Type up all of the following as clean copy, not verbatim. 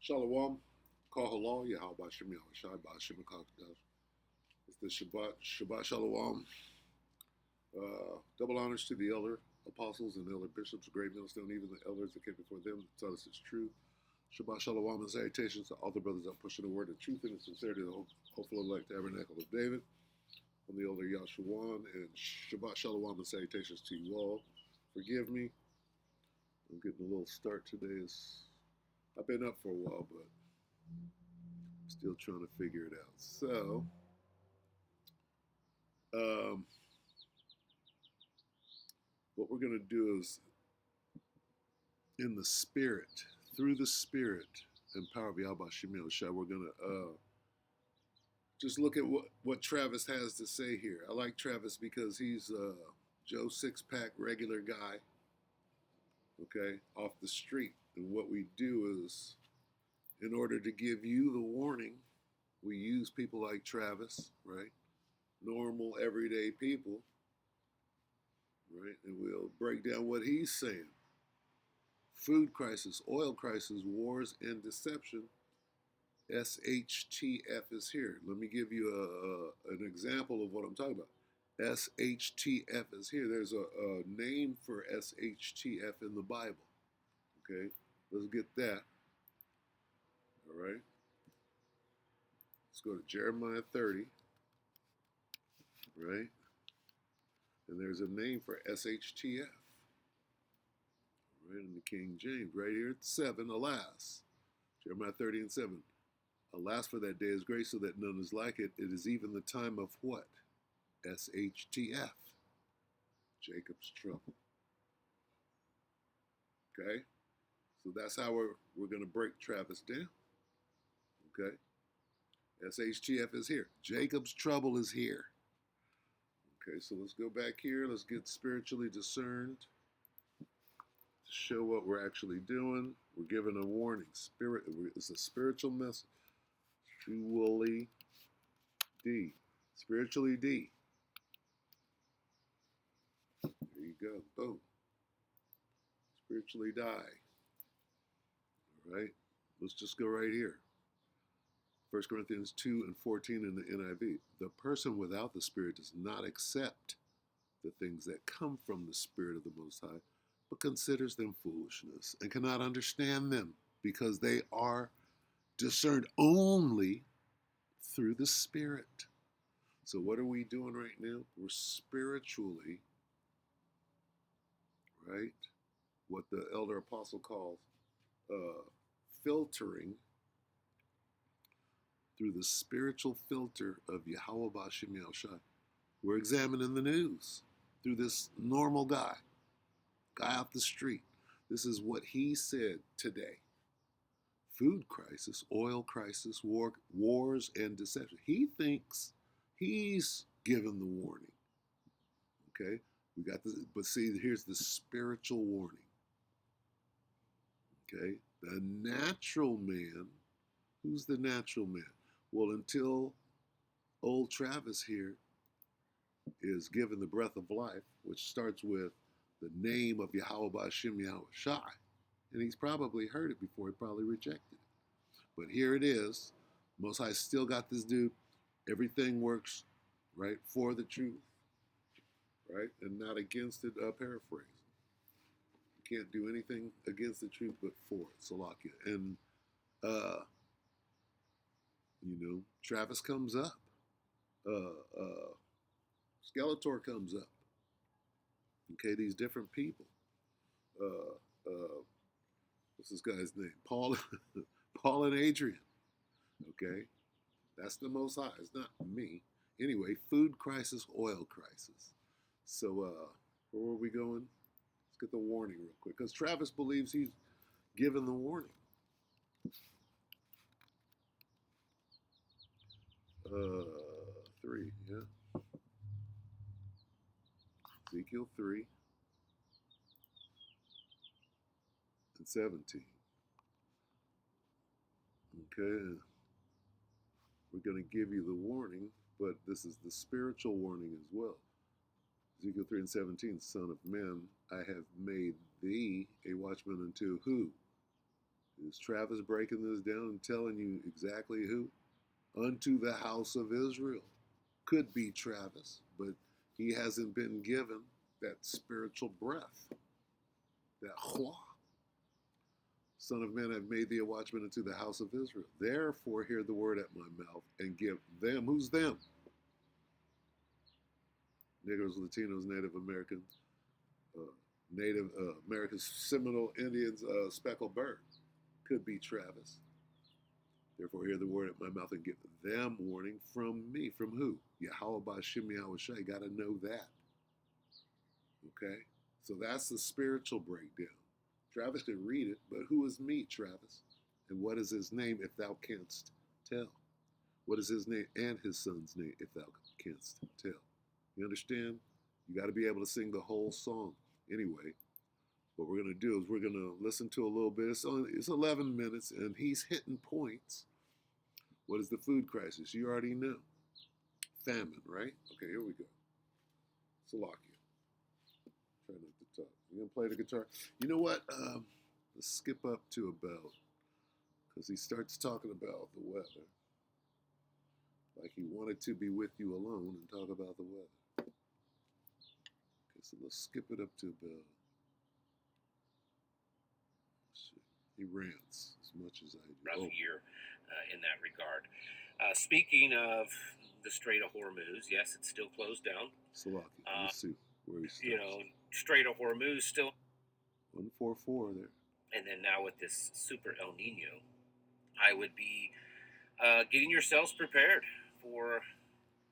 Shalom, Kahalal, Yahweh Shem Yahushai, Ba'ashem Kakdash. It's the Shabbat Shalom. Double honors to the elder apostles and elder bishops, great millstone, even the elders that came before them to tell us it's true. Shabbat Shalom and salutations to all the brothers that pushing the word of truth and the sincerity of the hopeful elect tabernacle of David. I'm the elder Yashuan, and Shabbat Shalom and salutations to you all. Forgive me. I'm getting a little start today. I've been up for a while, but still trying to figure it out. So, what we're going to do is, in the spirit, through the spirit and power of Yahweh Shemil Shai, we're going to just look at what Travis has to say here. I like Travis because he's a Joe Six-Pack regular guy, okay, off the street. And what we do is, in order to give you the warning, we use people like Travis, right? Normal, everyday people, right? And we'll break down what he's saying. Food crisis, oil crisis, wars, and deception. SHTF is here. Let me give you an example of what I'm talking about. SHTF is here. There's a name for SHTF in the Bible. Okay, let's get that. All right. Let's go to Jeremiah 30. Right? And there's a name for SHTF. Right, in the King James, right here at 7, alas. Jeremiah 30 and 7. Alas, for that day is great, so that none is like it. It is even the time of what? SHTF. Jacob's trouble. Okay? So that's how we're going to break Travis down. Okay? SHTF is here. Jacob's trouble is here. Okay, so let's go back here. Let's get spiritually discerned. To show what we're actually doing. We're given a warning. Spirit, it's a spiritual message. Spiritually D. Spiritually D. There you go. Boom. Spiritually die. All right. Let's just go right here. 1 Corinthians 2 and 14 in the NIV. The person without the Spirit does not accept the things that come from the Spirit of the Most High, but considers them foolishness and cannot understand them because they are discerned only through the Spirit. So what are we doing right now? We're spiritually, right, what the elder apostle calls filtering through the spiritual filter of Yahweh Ba'ashem Yahushai. We're examining the news through this normal guy off the street. This is what he said today. Food crisis, oil crisis, wars, and deception. He thinks he's given the warning. Okay? We got this, but see, here's the spiritual warning. Okay? The natural man, who's the natural man? Well, until old Travis here is given the breath of life, which starts with the name of Yahweh Ba'ashem Yahushai, and he's probably heard it before, he probably rejected it. But here it is. Most High still got this dude. Everything works, right, for the truth, right, and not against it. Paraphrase. You can't do anything against the truth but for it. Salakia. And, Travis comes up. Skeletor comes up. Okay, these different people. What's this guy's name? Paul, Paul and Adrian. Okay, that's the Most High. It's not me. Anyway, food crisis, oil crisis. So, where are we going? Let's get the warning real quick, because Travis believes he's given the warning. 3, yeah. Ezekiel 3 and 17. Okay, we're going to give you the warning, but this is the spiritual warning as well. Ezekiel 3 and 17, Son of man, I have made thee a watchman unto who? Is Travis breaking this down and telling you exactly who? Unto the house of Israel. Could be Travis, but he hasn't been given that spiritual breath, that hua. Son of man, I've made thee a watchman unto the house of Israel. Therefore, hear the word at my mouth and give them. Who's them? Negroes, Latinos, Native Americans, Native Americans, Seminole Indians, speckled bird. Could be Travis. Therefore, hear the word at my mouth and give them warning from me. From who? Yahweh Bashim Yahweh Shai. Got to know that. Okay? So that's the spiritual breakdown. Travis could read it, but who is me, Travis? And what is his name if thou canst tell? What is his name and his son's name if thou canst tell? You understand? You got to be able to sing the whole song. Anyway, what we're going to do is we're going to listen to a little bit. It's 11 minutes, and he's hitting points. What is the food crisis? You already know. Famine, right? Okay, here we go. Salakia. Try not to talk. You going to play the guitar? You know what? Let's skip up to about, because he starts talking about the weather. Like he wanted to be with you alone and talk about the weather. Okay, so let's skip it up to about, he rants as much as I do. Rough year in that regard. Speaking of the Strait of Hormuz, yes, it's still closed down. Salakia, let's see where he starts. You know, Strait of Hormuz still 144 there. And then now with this super El Nino, I would be getting yourselves prepared for,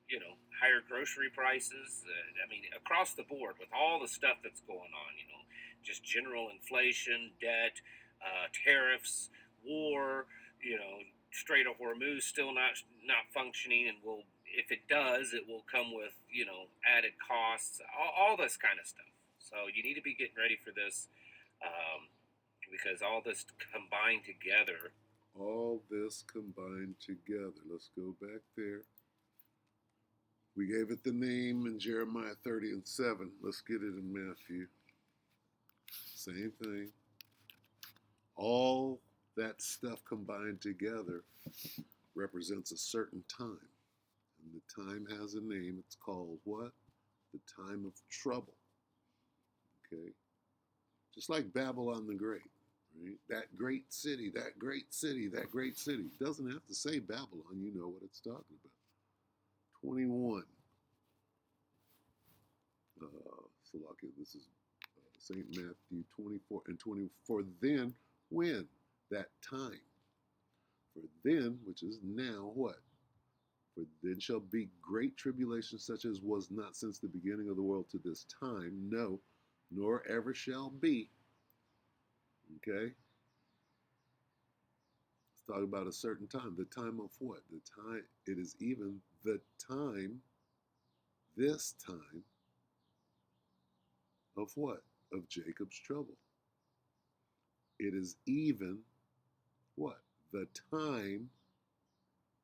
you know, higher grocery prices. I mean, across the board with all the stuff that's going on, you know, just general inflation, debt, tariffs, war, you know, Strait of Hormuz still not functioning, and will, if it does, it will come with, you know, added costs, all this kind of stuff. So you need to be getting ready for this, because all this combined together. All this combined together. Let's go back there. We gave it the name in Jeremiah 30 and 7. Let's get it in Matthew. Same thing. All that stuff combined together represents a certain time. And the time has a name. It's called what? The time of trouble. Okay? Just like Babylon the Great. Right? That great city, that great city, that great city. It doesn't have to say Babylon. You know what it's talking about. 21. Salakia, this is St. Matthew 24 and 24. Then, when? That time. For then, which is now, what? For then shall be great tribulation, such as was not since the beginning of the world to this time, no, nor ever shall be. Okay? Let's talk about a certain time. The time of what? The time, it is even the time, this time, of what? Of Jacob's trouble. It is even what? The time,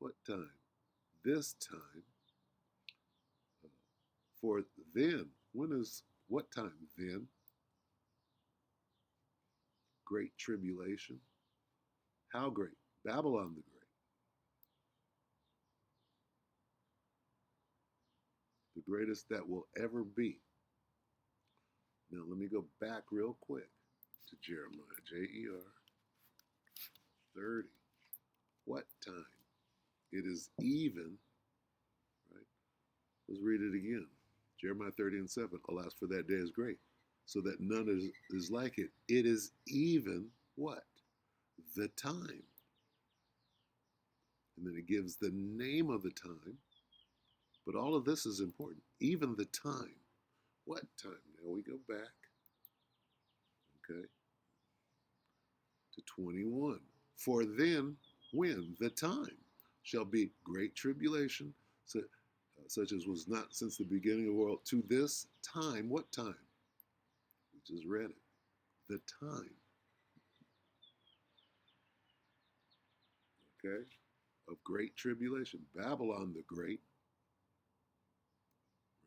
what time? This time. For then, when is, what time? Then, great tribulation. How great? Babylon the Great. The greatest that will ever be. Now, let me go back real quick to Jeremiah, J-E-R 30. What time? It is even, right? Let's read it again. Jeremiah 30 and 7. Alas, for that day is great, so that none is like it. It is even what? The time. And then it gives the name of the time. But all of this is important. Even the time. What time? Now we go back, okay, to 21. For then, when? The time shall be great tribulation, such as was not since the beginning of the world, to this time. What time? We just read it. The time. Okay? Of great tribulation. Babylon the Great,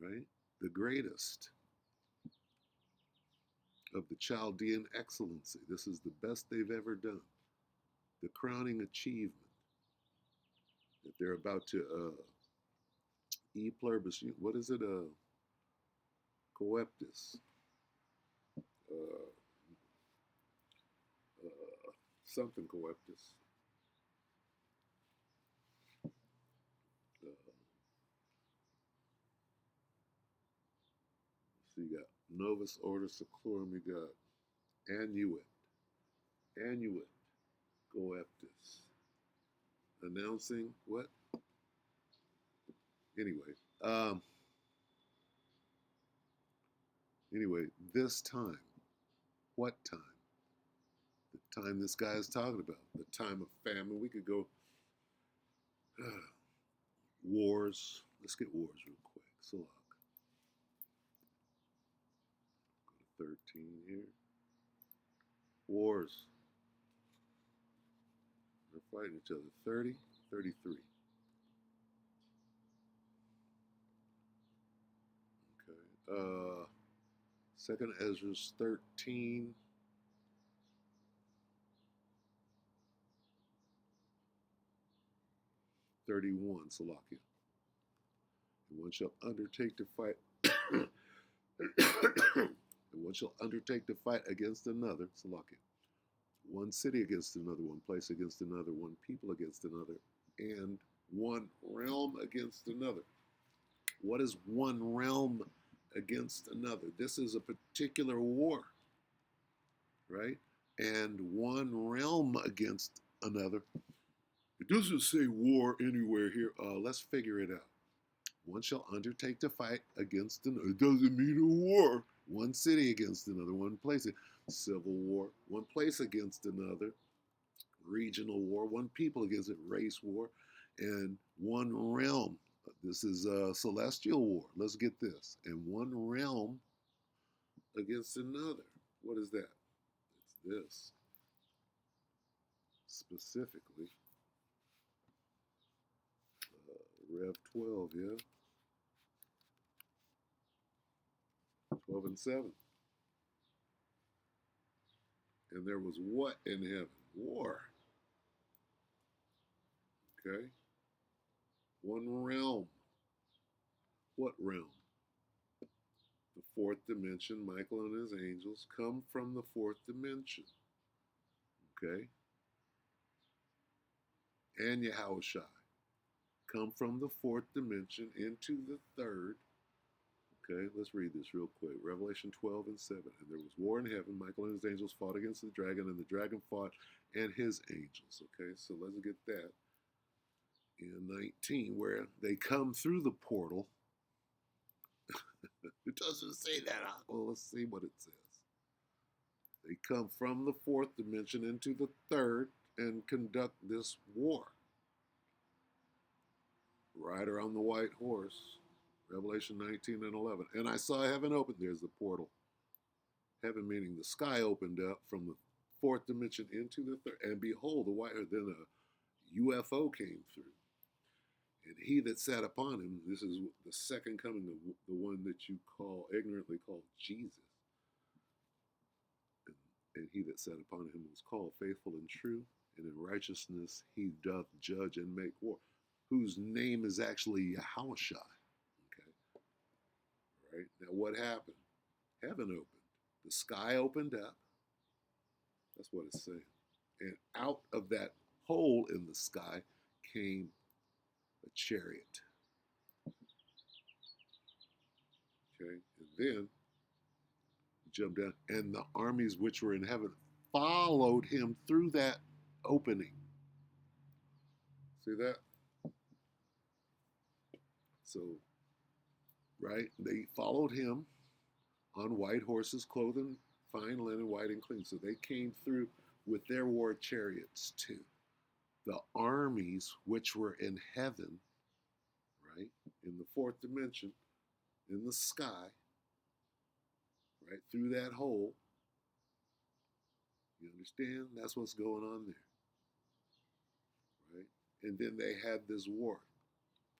right? The greatest of the Chaldean excellency. This is the best they've ever done. the crowning achievement that they're about to e pluribus. What is it? Coeptus. Uh, Something coeptus. Uh, so you got Novus Ordo Seclorum. You got Annuit Coeptus. Announcing what? Anyway, um, anyway, this time, what time? The time this guy is talking about, the time of famine. We could go wars. Let's get wars real quick. Salak. Go to 13 here. Wars. They're fighting each other. 30, 33. Okay. Second Ezra's 13. 31, Salakia. And one shall undertake to fight and one shall undertake to fight against another, Salakia. One city against another, one place against another, one people against another, and one realm against another. What is one realm against another? This is a particular war, right? And one realm against another. It doesn't say war anywhere here. Let's figure it out. One shall undertake to fight against another. It doesn't mean a war. One city against another, one place. Civil war. One place against another. Regional war. One people against it. Race war. And one realm. This is a celestial war. Let's get this. And one realm against another. What is that? It's this. Specifically. Rev 12, yeah? 12 and 7. And there was what in heaven? War. Okay? One realm. What realm? The fourth dimension. Michael and his angels come from the fourth dimension. Okay? And Yahushua come from the fourth dimension into the third. Okay, let's read this real quick. Revelation 12 and 7. And there was war in heaven. Michael and his angels fought against the dragon, and the dragon fought and his angels. Okay, so let's get that in 19, where they come through the portal. It doesn't say that. Well, let's see what it says. They come from the fourth dimension into the third and conduct this war. Rider on the white horse. Revelation 19 and 11. And I saw heaven open. There's the portal. Heaven meaning the sky opened up from the fourth dimension into the third. And behold, the white horse. Then a UFO came through. And he that sat upon him, this is the second coming of the one that you ignorantly call Jesus. And he that sat upon him was called faithful and true, and in righteousness he doth judge and make war, whose name is actually Yahushua. Okay. Right? Now what happened? Heaven opened. The sky opened up. That's what it's saying. And out of that hole in the sky came a chariot. Okay. And then jumped down, and the armies which were in heaven followed him through that opening. See that? So, right, they followed him on white horses, clothed in fine linen, white and clean. So they came through with their war chariots too. The armies which were in heaven, right, in the fourth dimension, in the sky, right, through that hole. You understand? That's what's going on there. Right? And then they had this war.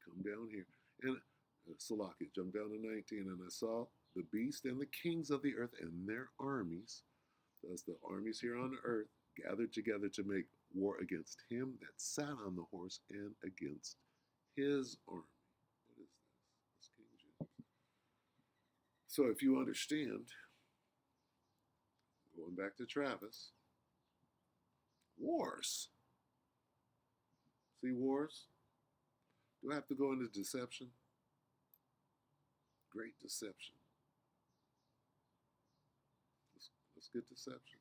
Come down here. And Salaki, jump down to 19. And I saw the beast and the kings of the earth and their armies, that's the armies here on the earth, gathered together to make war against him that sat on the horse and against his army. What is this? That's King James. So if you understand, going back to Travis, wars. See wars? Do I have to go into deception? Great deception. Let's get deception.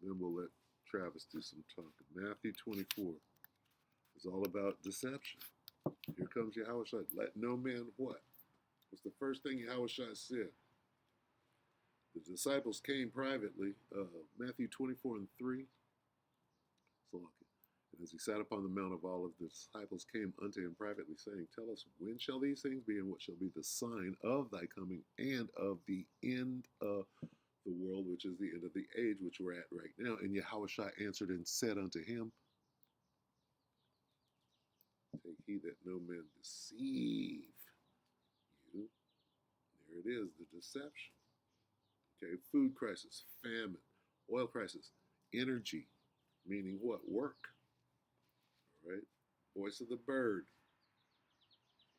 Then we'll let Travis do some talking. Matthew 24 is all about deception. Here comes Yahushua. Let no man what? What's the first thing Yahushua said? The disciples came privately, Matthew 24:3. So, and as he sat upon the Mount of Olives, the disciples came unto him privately, saying, Tell us, when shall these things be, and what shall be the sign of thy coming and of the end of the world, which is the end of the age, which we're at right now? And Yahushua answered and said unto him, Take heed that no man deceive you. There it is, the deception. Okay, food crisis, famine, oil crisis, energy, meaning what? Work. All right, voice of the bird.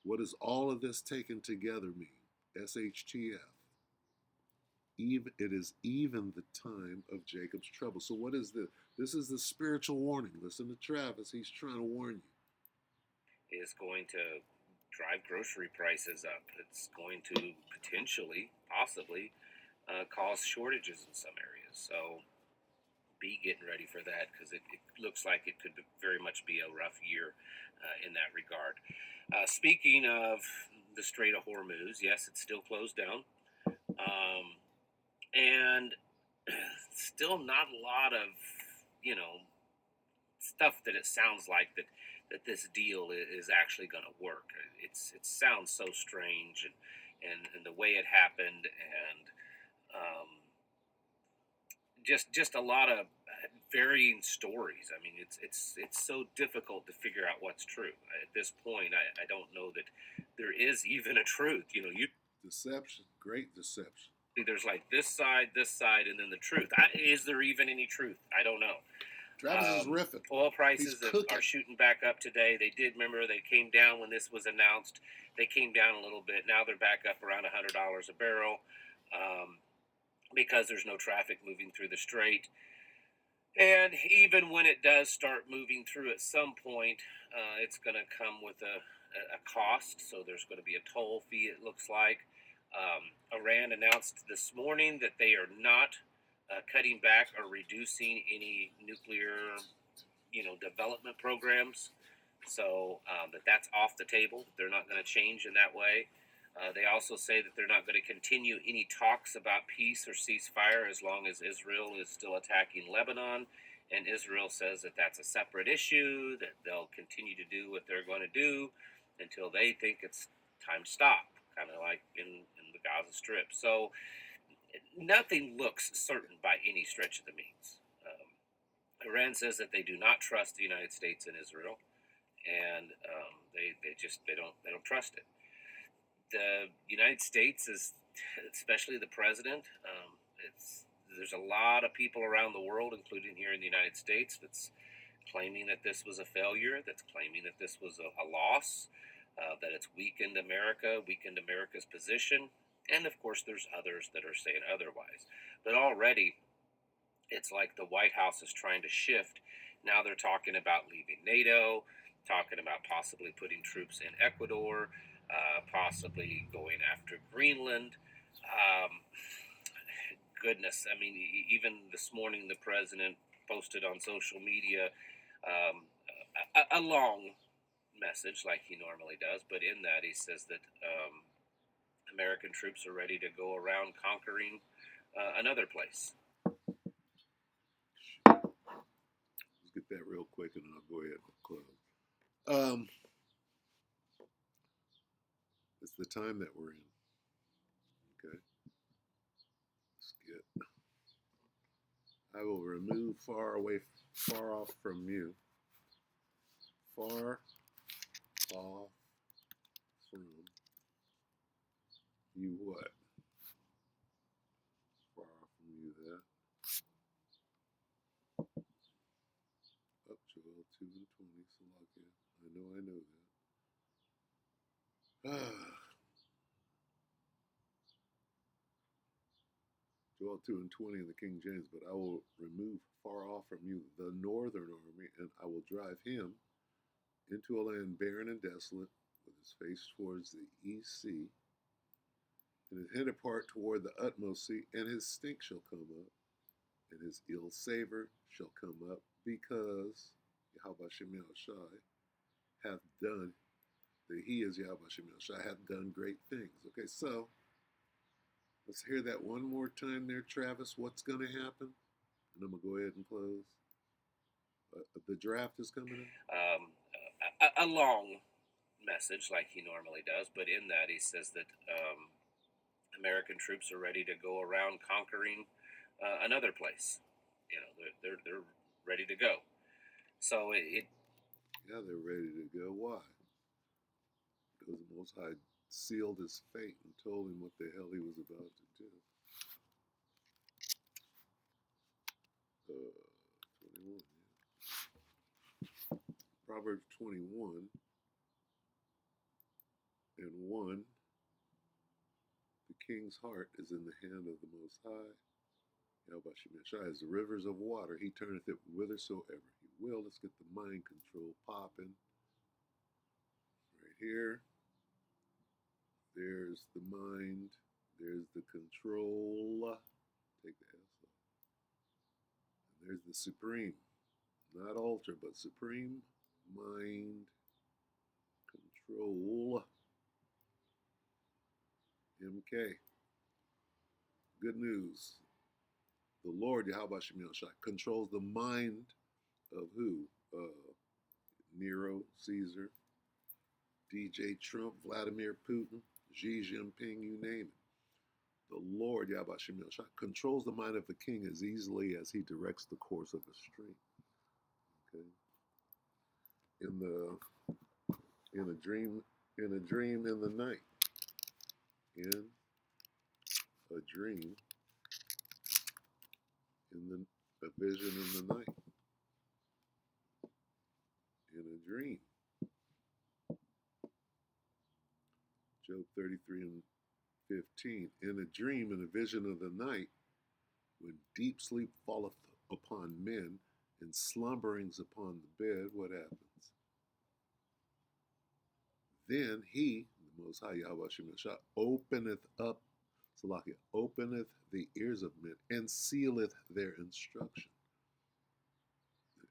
What does all of this taken together mean? SHTF. Even, it is even the time of Jacob's trouble. So what is this? This is the spiritual warning. Listen to Travis. He's trying to warn you. Is going to drive grocery prices up. It's going to potentially, possibly, cause shortages in some areas. So be getting ready for that, because it looks like it could very much be a rough year in that regard. Speaking of the Strait of Hormuz, yes, it's still closed down. And still not a lot of, stuff that it sounds like that this deal is actually going to work. It sounds so strange, and the way it happened, and just a lot of varying stories. I mean, it's so difficult to figure out what's true at this point. I don't know that there is even a truth. Deception, great deception. There's like this side, and then the truth. Is there even any truth? I don't know. Travis is riffing. Oil prices are shooting back up today. They came down when this was announced. They came down a little bit. Now they're back up around $100 a barrel, because there's no traffic moving through the strait. And even when it does start moving through at some point, it's going to come with a cost. So there's going to be a toll fee, it looks like. Iran announced this morning that they are not cutting back or reducing any nuclear, development programs. So that's off the table. They're not going to change in that way. They also say that they're not going to continue any talks about peace or ceasefire as long as Israel is still attacking Lebanon. And Israel says that that's a separate issue, that they'll continue to do what they're going to do until they think it's time to stop, kind of like in the Gaza Strip. So nothing looks certain by any stretch of the means. Iran says that they do not trust the United States and Israel, and they don't trust it. The United States is, especially the president, there's a lot of people around the world, including here in the United States, that's claiming that this was a failure, that's claiming that this was a loss, that it's weakened America's position. And of course, there's others that are saying otherwise. But already, it's like the White House is trying to shift. Now they're talking about leaving NATO, talking about possibly putting troops in Ecuador, possibly going after Greenland. Goodness, I mean, even this morning, the president posted on social media a long message, like he normally does, but in that he says that American troops are ready to go around conquering another place. Let's get that real quick, and then I'll go ahead and close. It's the time that we're in. Okay. Let's get. I will remove far off from you. Far off from you what? Far off from you that. 2 and 20, Salakia. I know that. Joel 2 and 20 in the King James, but I will remove far off from you the northern army, and I will drive him into a land barren and desolate, with his face towards the east sea, and his hinder part toward the utmost sea, and his stink shall come up, and his ill savor shall come up, because Yahweh Shem Shai hath done, that he is Yahweh Shem Shai hath done great things. Okay, so let's hear that one more time there, Travis. What's going to happen? And I'm going to go ahead and close. The draft is coming up. A long message like he normally does, but in that he says that American troops are ready to go around conquering another place. You know, they're ready to go. So yeah, they're ready to go. Why? Because the Most High sealed his fate and told him what the hell he was about to do. 21. Yeah. Proverbs 21 and 1. The king's heart is in the hand of the Most High. Yahweh Shem Shai, as the rivers of water, he turneth it whithersoever he will. Let's get the mind control popping. Right here. There's the mind. There's the control. Take the S off. And there's the supreme. Not ultra, but supreme mind control. MK. Good news. The Lord Yahweh Shem Shai controls the mind of who? Nero, Caesar, DJ Trump, Vladimir Putin, Xi Jinping, you name it. The Lord Yahweh Shem Shai controls the mind of the king as easily as he directs the course of a stream. Okay. In a dream in the night. In a dream a vision in the night. In a dream. Job 33 and 15. In a dream, in a vision of the night, when deep sleep falleth upon men and slumberings upon the bed, what happens? Then he, the Most High Yahweh Shem Shai, openeth up, Salakia, openeth the ears of men and sealeth their instruction.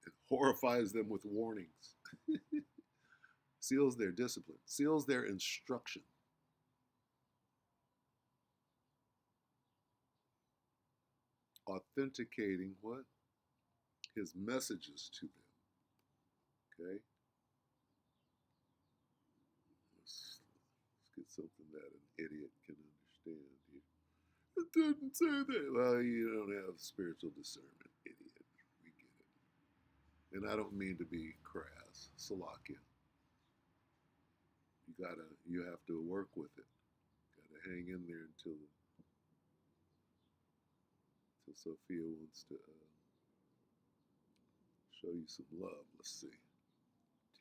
It horrifies them with warnings. Seals their discipline, seals their instruction. Authenticating what? His messages to them. Okay? Let's get something that an idiot can understand here. It didn't say that. Well, you don't have spiritual discernment, idiot. We get it. And I don't mean to be crass. Salakia. You have to work with it. Gotta hang in there until Sophia wants to show you some love. Let's see.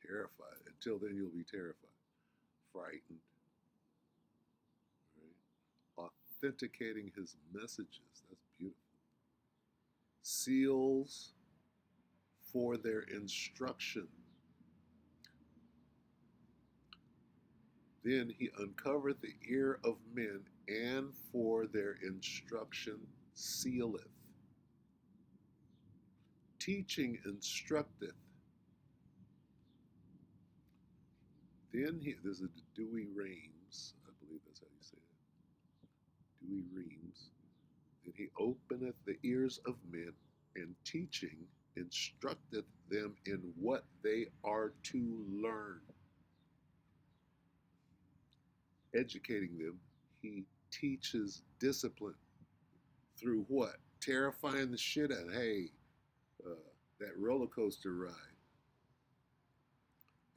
Terrified. Until then, you'll be terrified, frightened. Right? Authenticating his messages. That's beautiful. Seals for their instruction. Then he uncovereth the ear of men, and for their instruction sealeth. Teaching instructeth. Then this is Dewey Rames, I believe that's how you say it. Dewey Reams. Then he openeth the ears of men, and teaching instructeth them in what they are to learn. Educating them, he teaches discipline through what? Terrifying the shit out of, hey, that roller coaster ride.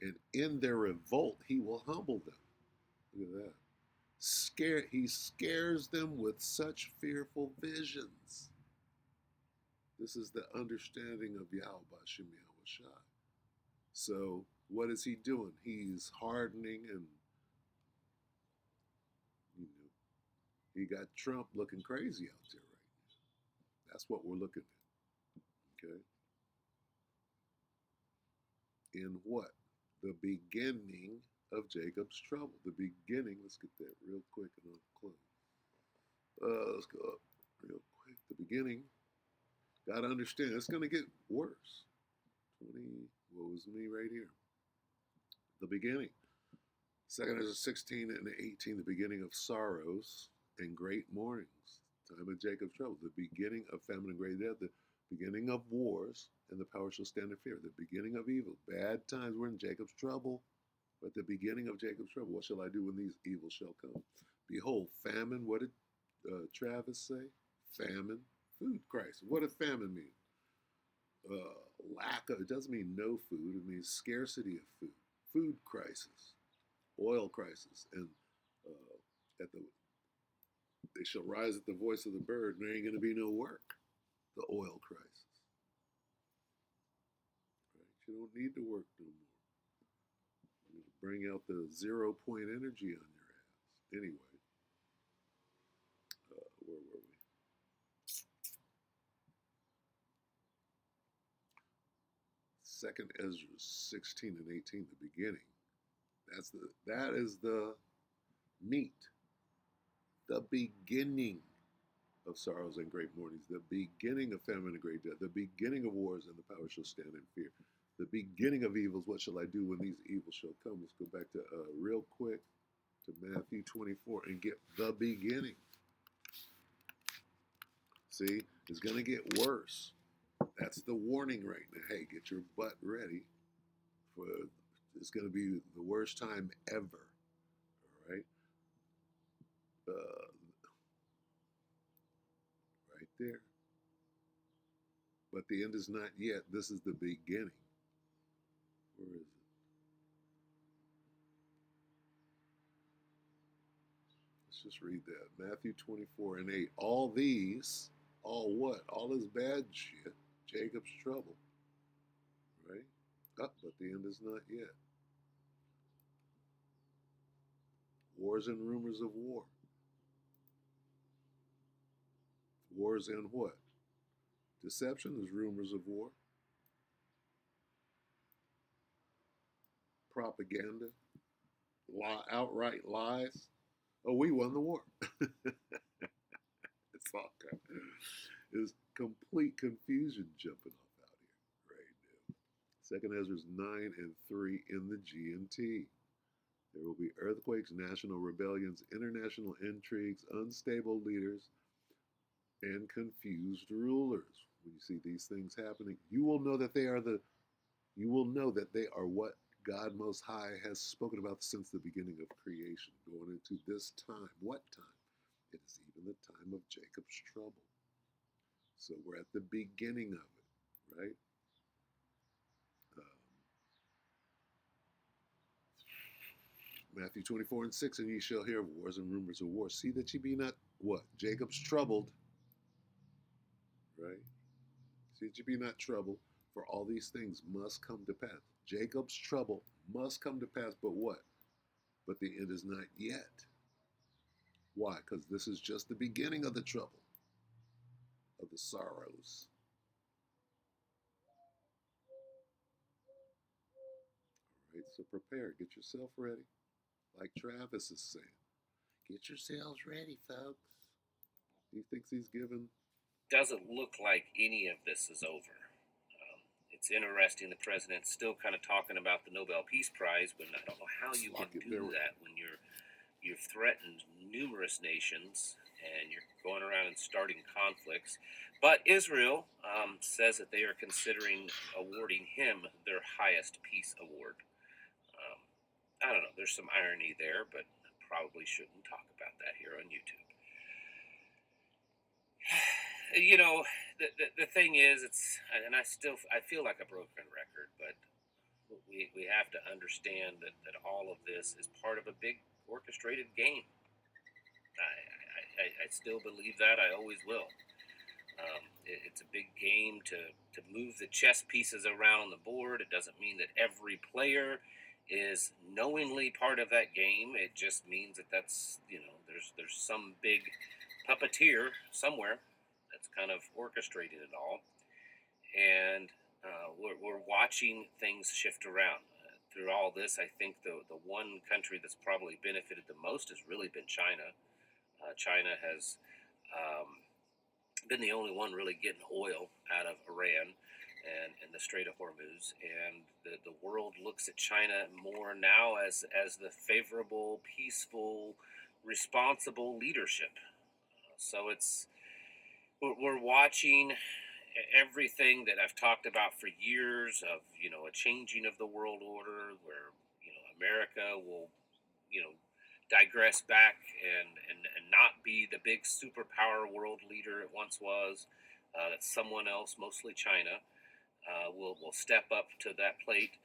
And in their revolt, he will humble them. Look at that. He scares them with such fearful visions. This is the understanding of Yahweh Shem Shai. So what is he doing? He's hardening, and you know he got Trump looking crazy out there right now. That's what we're looking at. Okay, in what? The beginning of Jacob's trouble. The beginning. Let's get that real quick and I'll close. Let's go up real quick. The beginning. Got to understand, it's going to get worse. 20. What was me right here? The beginning. Second is 16 and 18, the beginning of sorrows and great mournings, time of Jacob's trouble, the beginning of famine and great death, the beginning of wars, and the power shall stand in fear, the beginning of evil, bad times. We're in Jacob's trouble, but the beginning of Jacob's trouble. What shall I do when these evils shall come? Behold, famine. What did Travis say? Famine, food crisis. What does famine mean? Lack of, it doesn't mean no food, it means scarcity of food crisis, oil crisis, and at the they shall rise at the voice of the bird, and there ain't going to be no work. The oil crisis, right? You don't need to work no more. You're going to bring out the 0 point energy on your ass. Anyway, where were we? Second Ezra 16 and 18, the beginning. That is the meat. The beginning of sorrows and great mournings, the beginning of famine and great death, the beginning of wars, and the power shall stand in fear. The beginning of evils, what shall I do when these evils shall come? Let's go back to real quick to Matthew 24 and get the beginning. See, it's going to get worse. That's the warning right now. Hey, get your butt ready for it's going to be the worst time ever. All right, right there. But the end is not yet. This is the beginning. Where is it? Let's just read that. Matthew 24 and 8. All these, all what? All this bad shit. Jacob's trouble. Right? But the end is not yet. Wars and rumors of war. Wars and what? Deception is rumors of war. Propaganda. Outright lies. Oh, we won the war. It's all kind of, it's complete confusion jumping off out here right now. Second Ezra 9 and 3 in the G&T. There will be earthquakes, national rebellions, international intrigues, unstable leaders, and confused rulers. When you see these things happening, you will know that they are what God Most High has spoken about since the beginning of creation, going into this time. What time? It is even the time of Jacob's trouble. So we're at the beginning of it, right? Matthew 24 and 6, and ye shall hear of wars and rumors of wars. See that ye be not, what? Jacob's troubled, right? See that ye be not troubled, for all these things must come to pass. Jacob's trouble must come to pass, but what? But the end is not yet. Why? Because this is just the beginning of the trouble, of the sorrows. All right, so prepare. Get yourself ready. Like Travis is saying, get yourselves ready, folks. He thinks he's given. Doesn't look like any of this is over. It's interesting the president's still kind of talking about the Nobel Peace Prize when I don't know how you can do that when you've threatened numerous nations and you're going around and starting conflicts. But Israel says that they are considering awarding him their highest peace award. I don't know. There's some irony there, but I probably shouldn't talk about that here on YouTube. You know, the thing is, and I feel like a broken record, but we have to understand that all of this is part of a big orchestrated game. I still believe that. I always will. It's a big game to move the chess pieces around on the board. It doesn't mean that every player is knowingly part of that game. It just means that there's some big puppeteer somewhere that's kind of orchestrating it all, and we're watching things shift around. Through all this, I think the one country that's probably benefited the most has really been China. China has um, been the only one really getting oil out of Iran and the Strait of Hormuz, and the world looks at China more now as the favorable, peaceful, responsible leadership. So we're watching everything that I've talked about for years of a changing of the world order where America will digress back and not be the big superpower world leader it once was. That someone else, mostly China, will step up to that plate,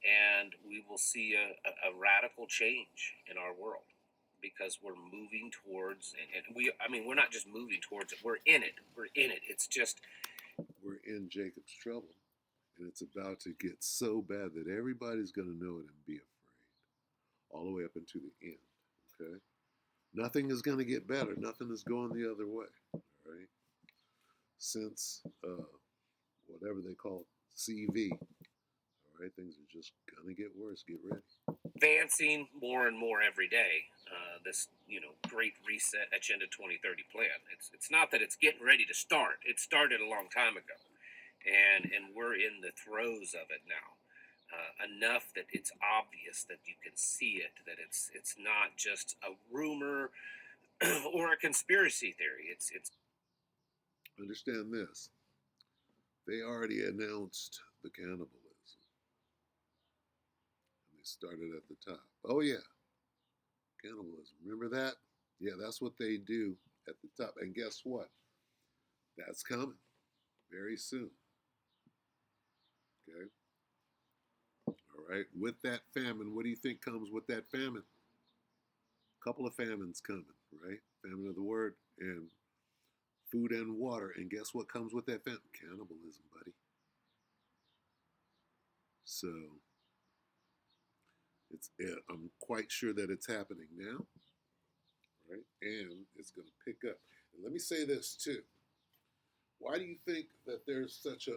and we will see a radical change in our world because we're moving towards, and I mean, we're not just moving towards it, we're in it. We're in it. It's just, We're in Jacob's trouble, and it's about to get so bad that everybody's going to know it and be afraid, all the way up into the end. Okay, nothing is going to get better. Nothing is going the other way. All right, since whatever they call CV. All right, things are just going to get worse. Get ready. advancing more and more every day. This great reset agenda 2030 plan. It's not that it's getting ready to start. It started a long time ago, and we're in the throes of it now. Enough that it's obvious that you can see it. That it's not just a rumor or a conspiracy theory. It's Understand this. They already announced the cannibalism, and they started at the top. Oh yeah, cannibalism. Remember that? Yeah, that's what they do at the top. And guess what? That's coming very soon. Okay. All right. With that famine, what do you think comes with that famine? A couple of famines coming, right? Famine of the word and food and water. And guess what comes with that famine? Cannibalism, buddy. So I'm quite sure that it's happening now, right? And it's going to pick up. And let me say this too. Why do you think that there's such a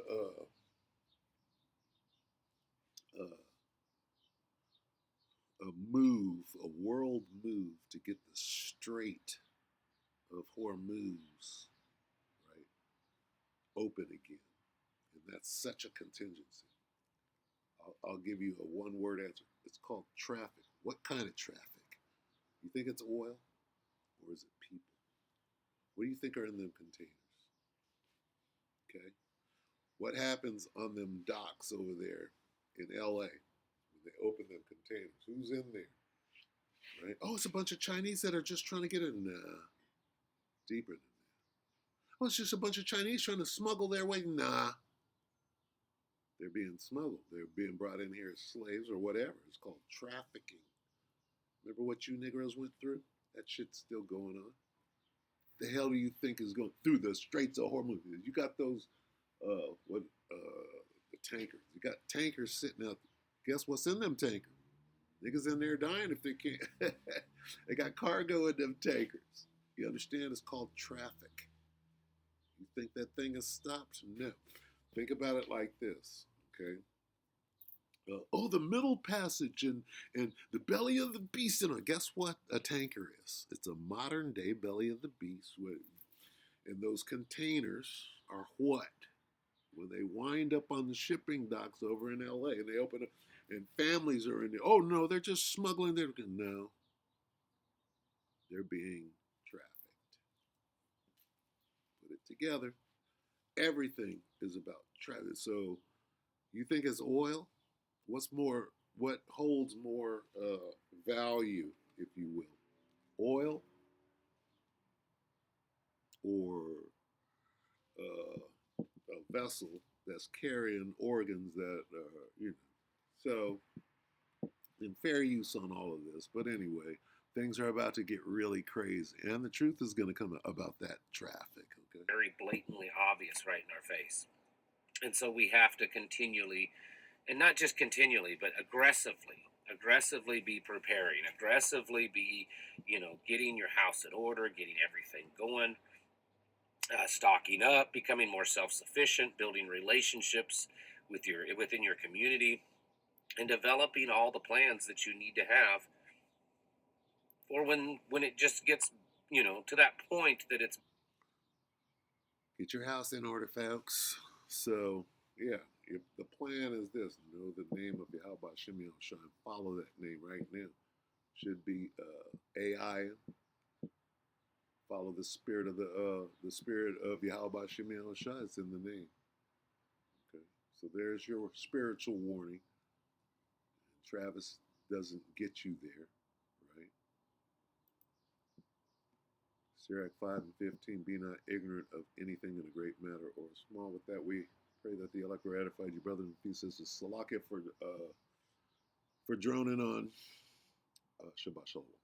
move, a world move to get the Strait of Hormuz, right, open again? And that's such a contingency. I'll give you a one-word answer. It's called traffic. What kind of traffic? You think it's oil or is it people? What do you think are in them containers? Okay. What happens on them docks over there in LA when they open them containers? Who's in there? Right? Oh, it's a bunch of Chinese that are just trying to get in. Nah, deeper than that. Oh, it's just a bunch of Chinese trying to smuggle their way. Nah, they're being smuggled. They're being brought in here as slaves or whatever. It's called trafficking. Remember what you Negroes went through? That shit's still going on. The hell do you think is going through the Straits of Hormuz? You got those, the tankers. You got tankers sitting out. Guess what's in them tankers? Niggas in there dying if they can't. They got cargo in them tankers. You understand? It's called traffic. You think that thing has stopped? No. Think about it like this, okay? The Middle Passage and the belly of the beast. And guess what a tanker is? It's a modern day belly of the beast. And those containers are what? When they wind up on the shipping docks over in LA and they open up, and families are in there. Oh no, they're just smuggling their. No, they're being trafficked. Put it together. Everything is about traffic. So you think it's oil? What's more? What holds more value, if you will? Oil or a vessel that's carrying organs that So, in fair use on all of this. But anyway, things are about to get really crazy, and the truth is going to come about that traffic. Okay. very blatantly obvious right in our face. And so we have to continually, and not just continually, but aggressively be preparing, aggressively be, getting your house in order, getting everything going, stocking up, becoming more self-sufficient, building relationships within your community, and developing all the plans that you need to have for when it just gets, to that point that it's Get your house in order, folks. So, yeah, if the plan is this, know the name of Yahweh Shem Shine, follow that name right now. Should be AI. Follow the spirit of the spirit of Yahweh Shem Shine. It's in the name. Okay, so there's your spiritual warning. Travis doesn't get you there, right? Sirach 5 and 15, be not ignorant of anything in a great matter or small. With that, we pray that the elect will edify you, brother and pieces. Salakia for droning on. Shabbat Shalom.